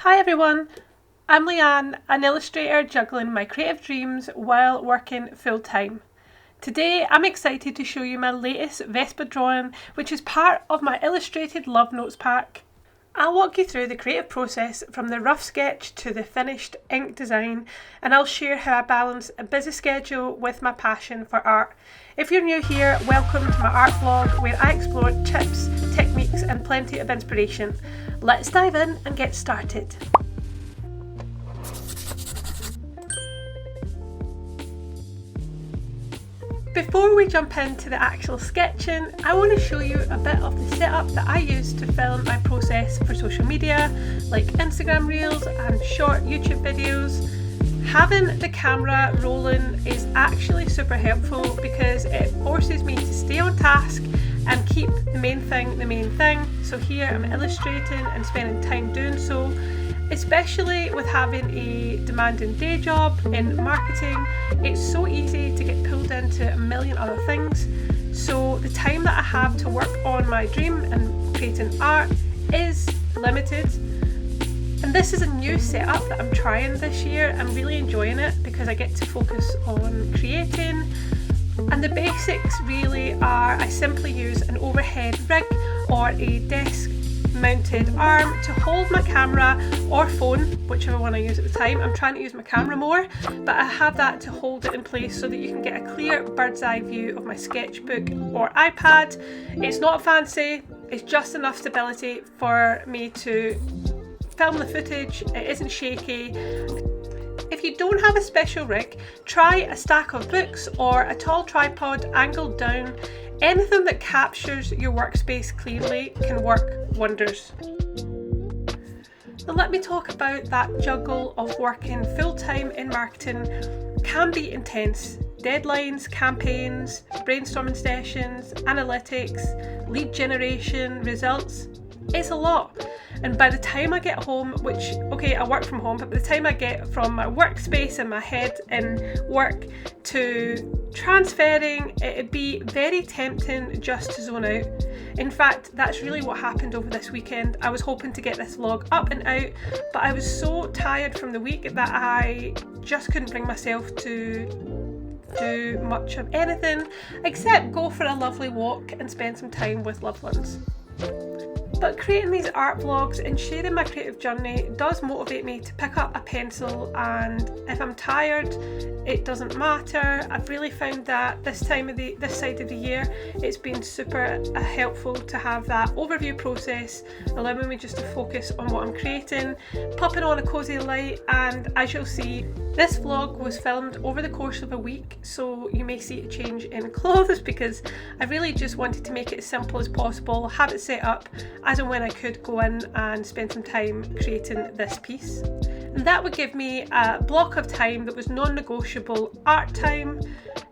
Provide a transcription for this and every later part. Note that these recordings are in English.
Hi everyone, I'm Leanne, an illustrator juggling my creative dreams while working full-time. Today I'm excited to show you my latest Vespa drawing, which is part of my illustrated Love Notes pack. I'll walk you through the creative process from the rough sketch to the finished ink design, and I'll share how I balance a busy schedule with my passion for art. If you're new here, welcome to my art vlog where I explore tips, techniques and plenty of inspiration. Let's dive in and get started. Before we jump into the actual sketching, I want to show you a bit of the setup that I use to film my process for social media, like Instagram Reels and short YouTube videos. Having the camera rolling is actually super helpful because it forces me to stay on task and keep the main thing. So here I'm illustrating and spending time doing so. Especially with having a demanding day job in marketing, it's so easy to get pulled into a million other things. So the time that I have to work on my dream and creating art is limited. And this is a new setup that I'm trying this year. I'm really enjoying it because I get to focus on creating. And the basics really are I simply use an overhead rig or a desk mounted arm to hold my camera or phone, whichever one I use at the time. I'm trying to use my camera more, but I have that to hold it in place so that you can get a clear bird's eye view of my sketchbook or iPad. It's not fancy, it's just enough stability for me to film the footage. It isn't shaky. If you don't have a special rig, try a stack of books or a tall tripod angled down. Anything that captures your workspace clearly can work wonders. Now let me talk about that juggle of working full-time in marketing. Can be intense. Deadlines, campaigns, brainstorming sessions, analytics, lead generation, results. It's a lot. And by the time I get home, which, okay, I work from home, but by the time I get from my workspace and my head in work to transferring, it'd be very tempting just to zone out. In fact, that's really what happened over this weekend. I was hoping to get this vlog up and out, but I was so tired from the week that I just couldn't bring myself to do much of anything except go for a lovely walk and spend some time with loved ones. But creating these art vlogs and sharing my creative journey does motivate me to pick up a pencil, and if I'm tired, it doesn't matter. I've really found that this side of the year, it's been super helpful to have that overview process, allowing me just to focus on what I'm creating, popping on a cozy light, and as you'll see, this vlog was filmed over the course of a week, so you may see a change in clothes because I really just wanted to make it as simple as possible, have it set up as and when I could go in and spend some time creating this piece. And that would give me a block of time that was non-negotiable art time,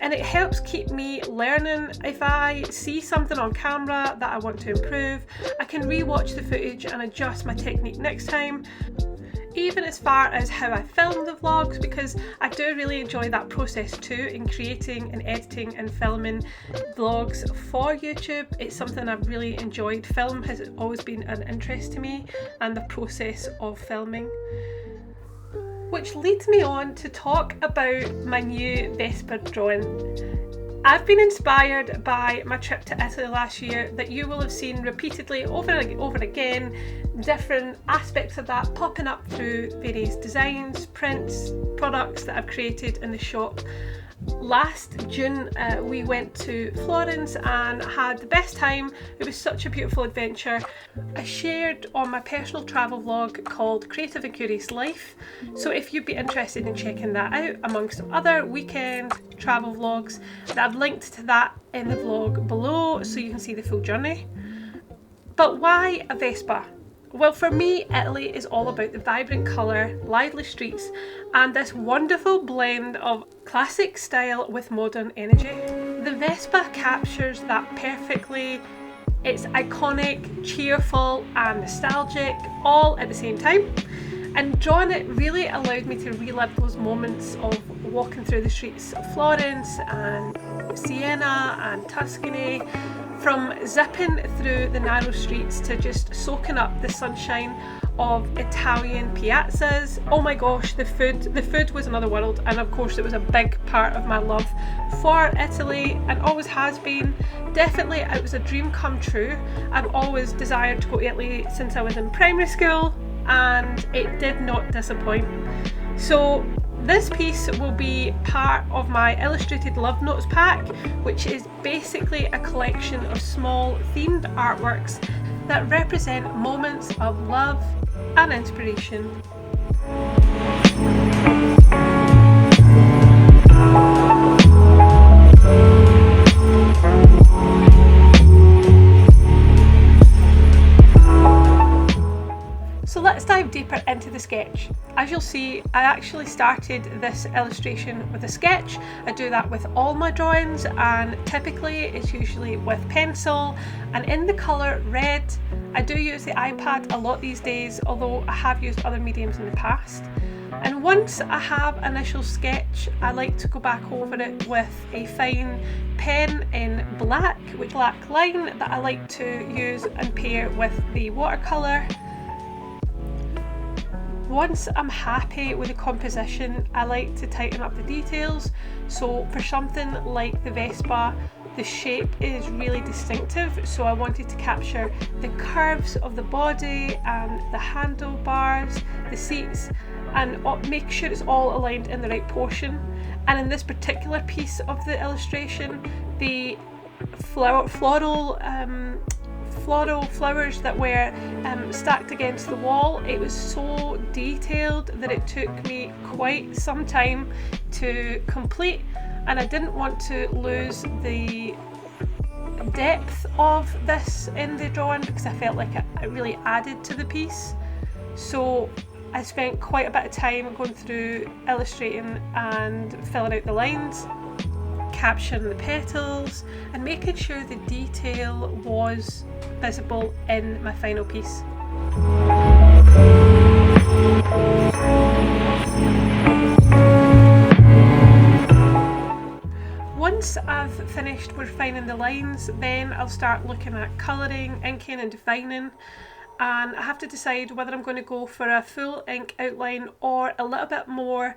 and it helps keep me learning. If I see something on camera that I want to improve, I can re-watch the footage and adjust my technique next time. Even as far as how I film the vlogs, because I do really enjoy that process too in creating and editing and filming vlogs for YouTube. It's something I've really enjoyed. Film has always been an interest to me, and the process of filming. Which leads me on to talk about my new Vespa drawing. I've been inspired by my trip to Italy last year that you will have seen repeatedly over again, different aspects of that popping up through various designs, prints, products that I've created in the shop. Last June we went to Florence and had the best time. It was such a beautiful adventure. I shared on my personal travel vlog called Creative and Curious Life, so if you'd be interested in checking that out amongst other weekend travel vlogs, I've linked to that in the vlog below so you can see the full journey. But why a Vespa? Well, for me, Italy is all about the vibrant colour, lively streets, and this wonderful blend of classic style with modern energy. The Vespa captures that perfectly. It's iconic, cheerful, and nostalgic, all at the same time. And drawing it really allowed me to relive those moments of walking through the streets of Florence and Siena and Tuscany, From zipping through the narrow streets to just soaking up the sunshine of Italian piazzas. Oh my gosh, the food was another world, and of course it was a big part of my love for Italy and always has been. Definitely it was a dream come true. I've always desired to go to Italy since I was in primary school, and it did not disappoint. So this piece will be part of my illustrated love notes pack, which is basically a collection of small themed artworks that represent moments of love and inspiration. So let's dive deeper into the sketch. As you'll see, I actually started this illustration with a sketch. I do that with all my drawings, and typically it's usually with pencil and in the colour red. I do use the iPad a lot these days, although I have used other mediums in the past. And once I have an initial sketch, I like to go back over it with a fine pen in black, with black line that I like to use and pair with the watercolour. Once I'm happy with the composition, I like to tighten up the details. So for something like the Vespa, the shape is really distinctive, so I wanted to capture the curves of the body and the handlebars, the seats, and make sure it's all aligned in the right portion. And in this particular piece of the illustration, the floral flowers that were stacked against the wall, it was so detailed that it took me quite some time to complete, and I didn't want to lose the depth of this in the drawing because I felt like it really added to the piece. So I spent quite a bit of time going through illustrating and filling out the lines, capturing the petals, and making sure the detail was visible in my final piece. Once I've finished refining the lines, then I'll start looking at colouring, inking and defining, and I have to decide whether I'm going to go for a full ink outline or a little bit more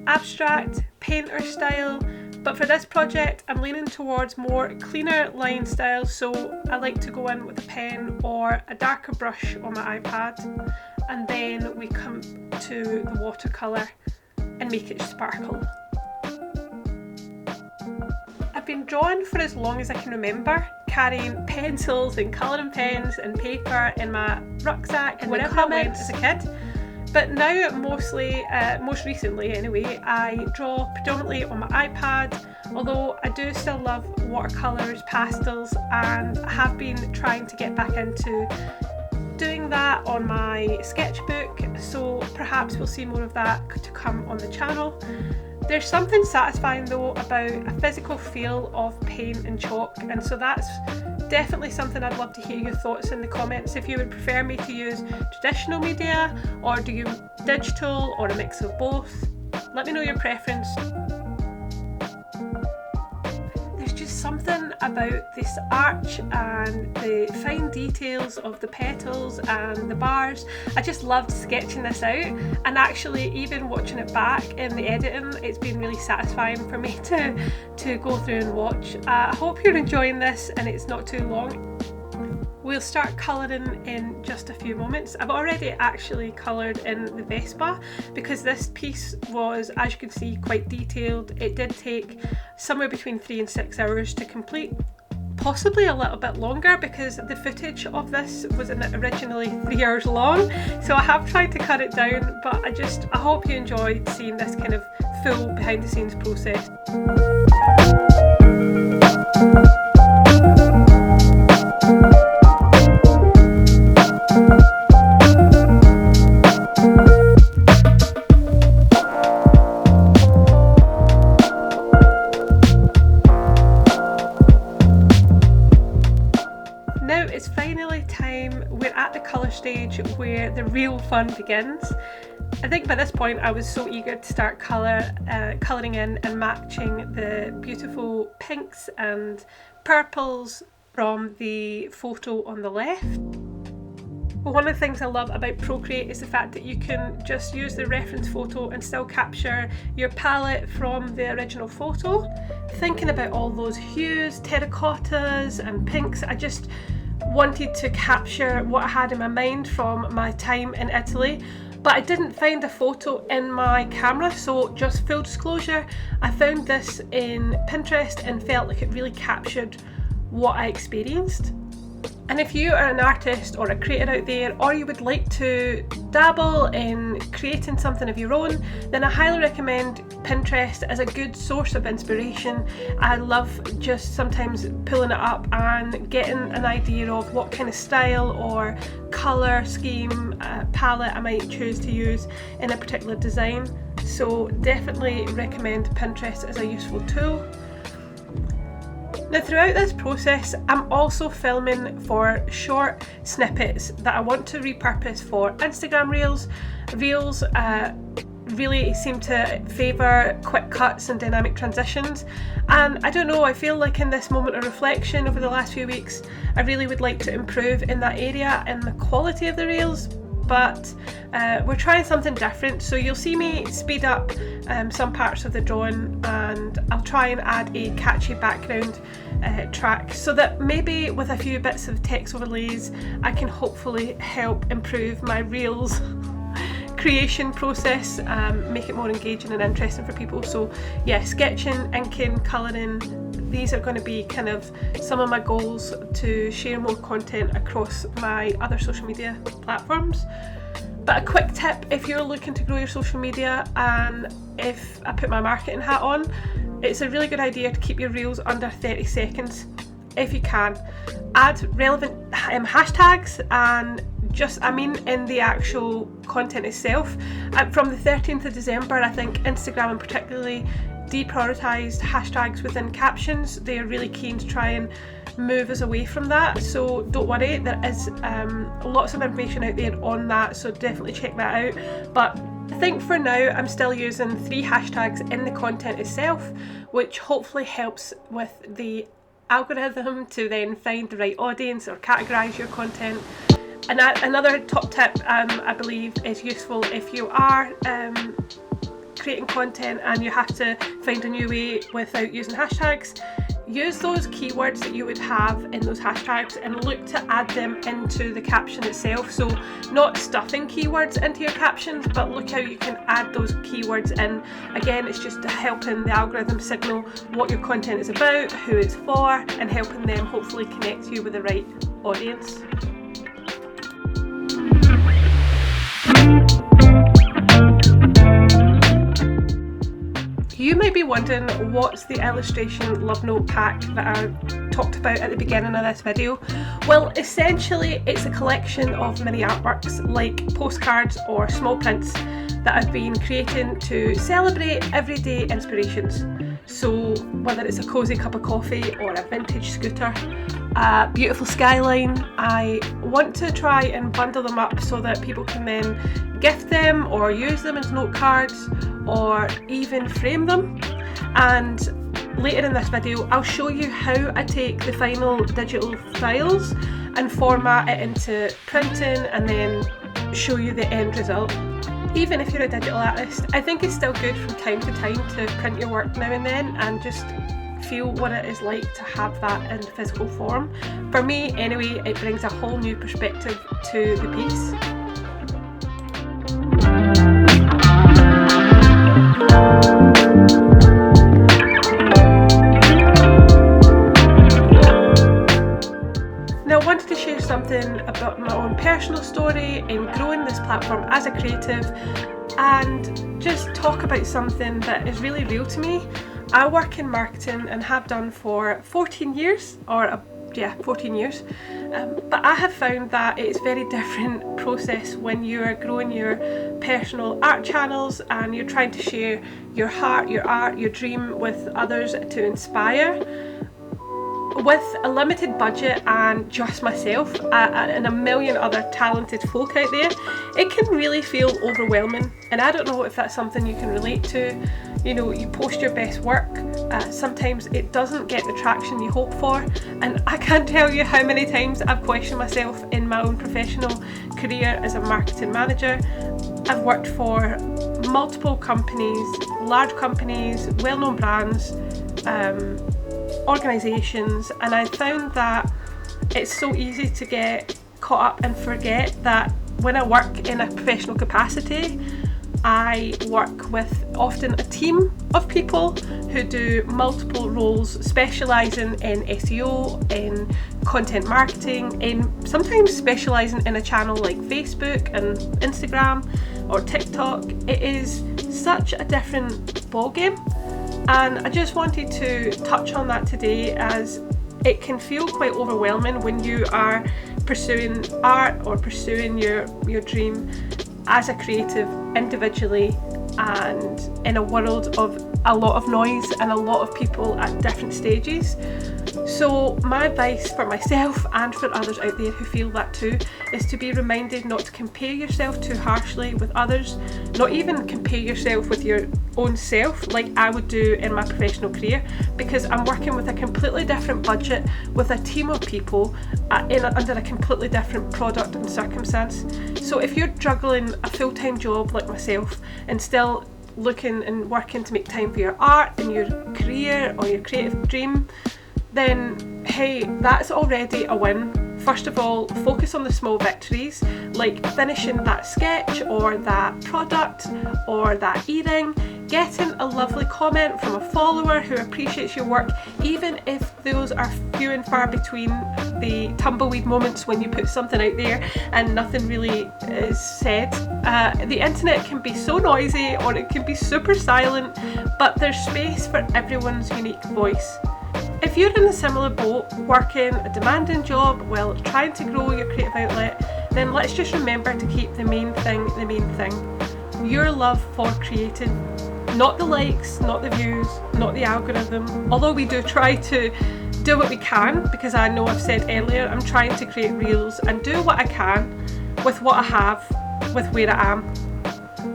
abstract painter style. But for this project I'm leaning towards more cleaner line style, so I like to go in with a pen or a darker brush on my iPad, and then we come to the watercolour and make it sparkle. I've been drawing for as long as I can remember, carrying pencils and colouring pens and paper in my rucksack and wherever I went as a kid. But now most recently anyway, I draw predominantly on my iPad, although I do still love watercolours, pastels, and I have been trying to get back into doing that on my sketchbook, so perhaps we'll see more of that to come on the channel. There's something satisfying though about a physical feel of paint and chalk, and so that's definitely something I'd love to hear your thoughts in the comments. If you would prefer me to use traditional media, or do you digital, or a mix of both? Let me know your preference. There's just something about this arch and the fine details of the petals and the bars. I just loved sketching this out, and actually even watching it back in the editing, it's been really satisfying for me to go through and watch. I hope you're enjoying this and it's not too long. We'll start colouring in just a few moments. I've already actually coloured in the Vespa because this piece was, as you can see, quite detailed. It did take somewhere between 3 and 6 hours to complete. Possibly a little bit longer because the footage of this was originally 3 hours long, so I have tried to cut it down, but I hope you enjoyed seeing this kind of full behind the scenes process. It's finally time. We're at the colour stage where the real fun begins. I think by this point I was so eager to start colouring in and matching the beautiful pinks and purples, from the photo on the left. One of the things I love about Procreate is the fact that you can just use the reference photo and still capture your palette from the original photo. Thinking about all those hues, terracottas and pinks, I just wanted to capture what I had in my mind from my time in Italy, but I didn't find a photo in my camera, so just full disclosure, I found this in Pinterest and felt like it really captured what I experienced. And if you are an artist or a creator out there, or you would like to dabble in creating something of your own, then I highly recommend Pinterest as a good source of inspiration. I love just sometimes pulling it up and getting an idea of what kind of style or colour scheme, palette I might choose to use in a particular design. So definitely recommend Pinterest as a useful tool. Now throughout this process, I'm also filming for short snippets that I want to repurpose for Instagram Reels. Reels really seem to favour quick cuts and dynamic transitions, and I don't know, I feel like in this moment of reflection over the last few weeks, I really would like to improve in that area and the quality of the Reels. But we're trying something different, so you'll see me speed up some parts of the drawing, and I'll try and add a catchy background track so that maybe with a few bits of text overlays I can hopefully help improve my Reels creation process, make it more engaging and interesting for people. So yeah, sketching, inking, colouring, these are going to be kind of some of my goals to share more content across my other social media platforms. But a quick tip, if you're looking to grow your social media, and if I put my marketing hat on, it's a really good idea to keep your reels under 30 seconds if you can. Add relevant hashtags, and just, I mean, in the actual content itself. From the 13th of December, I think Instagram and particularly deprioritised hashtags within captions. They are really keen to try and move us away from that, so don't worry, there is lots of information out there on that, so definitely check that out. But I think for now I'm still using 3 hashtags in the content itself, which hopefully helps with the algorithm to then find the right audience or categorise your content. And another top tip I believe is useful if you are creating content and you have to find a new way without using hashtags. Use those keywords that you would have in those hashtags and look to add them into the caption itself. So not stuffing keywords into your captions, but look how you can add those keywords in. Again, it's just helping the algorithm signal what your content is about, who it's for, and helping them hopefully connect you with the right audience. You might be wondering, what's the illustration love note pack that I talked about at the beginning of this video? Well, essentially it's a collection of mini artworks like postcards or small prints that I've been creating to celebrate everyday inspirations. So whether it's a cosy cup of coffee or a vintage scooter, a beautiful skyline, I want to try and bundle them up so that people can then gift them or use them as note cards or even frame them. And later in this video I'll show you how I take the final digital files and format it into printing and then show you the end result. Even if you're a digital artist, I think it's still good from time to time to print your work now and then and just feel what it is like to have that in physical form. For me anyway, it brings a whole new perspective to the piece. Now I wanted to share something about my own personal story in growing this platform as a creative, and just talk about something that is really real to me. I work in marketing and have done for 14 years, 14 years, but I have found that it's a very different process when you're growing your personal art channels and you're trying to share your heart, your art, your dream with others to inspire. With a limited budget and just myself and a million other talented folk out there, it can really feel overwhelming, and I don't know if that's something you can relate to. You know, you post your best work, sometimes it doesn't get the traction you hope for, and I can't tell you how many times I've questioned myself in my own professional career as a marketing manager. I've worked for multiple companies, large companies, well-known brands, organisations, and I found that it's so easy to get caught up and forget that when I work in a professional capacity, I work with often a team of people who do multiple roles, specialising in SEO, in content marketing, in sometimes specialising in a channel like Facebook and Instagram or TikTok. It is such a different ballgame, and I just wanted to touch on that today, as it can feel quite overwhelming when you are pursuing art or pursuing your dream as a creative individually and in a world of a lot of noise and a lot of people at different stages. So my advice for myself and for others out there who feel that too is to be reminded not to compare yourself too harshly with others, not even compare yourself with your own self like I would do in my professional career, because I'm working with a completely different budget, with a team of people under a completely different product and circumstance. So if you're juggling a full-time job like myself and still looking and working to make time for your art and your career or your creative dream, then hey, that's already a win. First of all, focus on the small victories, like finishing that sketch or that product or that earring, getting a lovely comment from a follower who appreciates your work, even if those are few and far between, the tumbleweed moments when you put something out there and nothing really is said. The internet can be so noisy, or it can be super silent, but there's space for everyone's unique voice. If you're in a similar boat, working a demanding job while trying to grow your creative outlet, then let's just remember to keep the main thing the main thing. Your love for creating. Not the likes, not the views, not the algorithm. Although we do try to do what we can, because I know I've said earlier, I'm trying to create reels and do what I can with what I have, with where I am.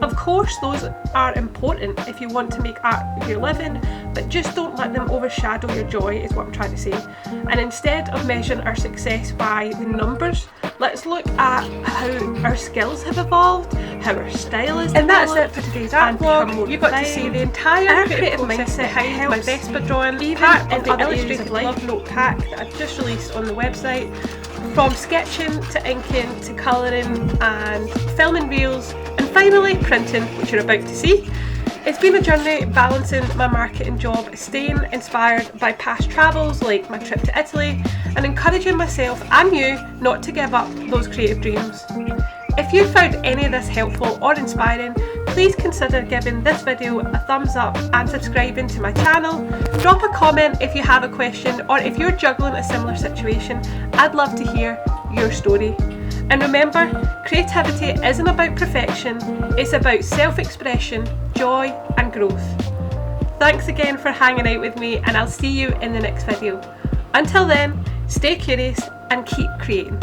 Of course, those are important if you want to make art your living, but just don't let them overshadow your joy, is what I'm trying to say. And instead of measuring our success by the numbers, let's look at how our skills have evolved, how our style is. And that's it for today's art vlog. You got to see the entire creative mindset behind my Vespa drawing, even in the illustrated love note pack that I've just released on the website. From sketching to inking to colouring and filming reels, and finally printing, which you're about to see. It's been a journey balancing my marketing job, staying inspired by past travels like my trip to Italy, and encouraging myself and you not to give up those creative dreams. If you found any of this helpful or inspiring, please consider giving this video a thumbs up and subscribing to my channel. Drop a comment if you have a question, or if you're juggling a similar situation. I'd love to hear your story. And remember, creativity isn't about perfection, it's about self-expression, joy and growth. Thanks again for hanging out with me, and I'll see you in the next video. Until then, stay curious and keep creating.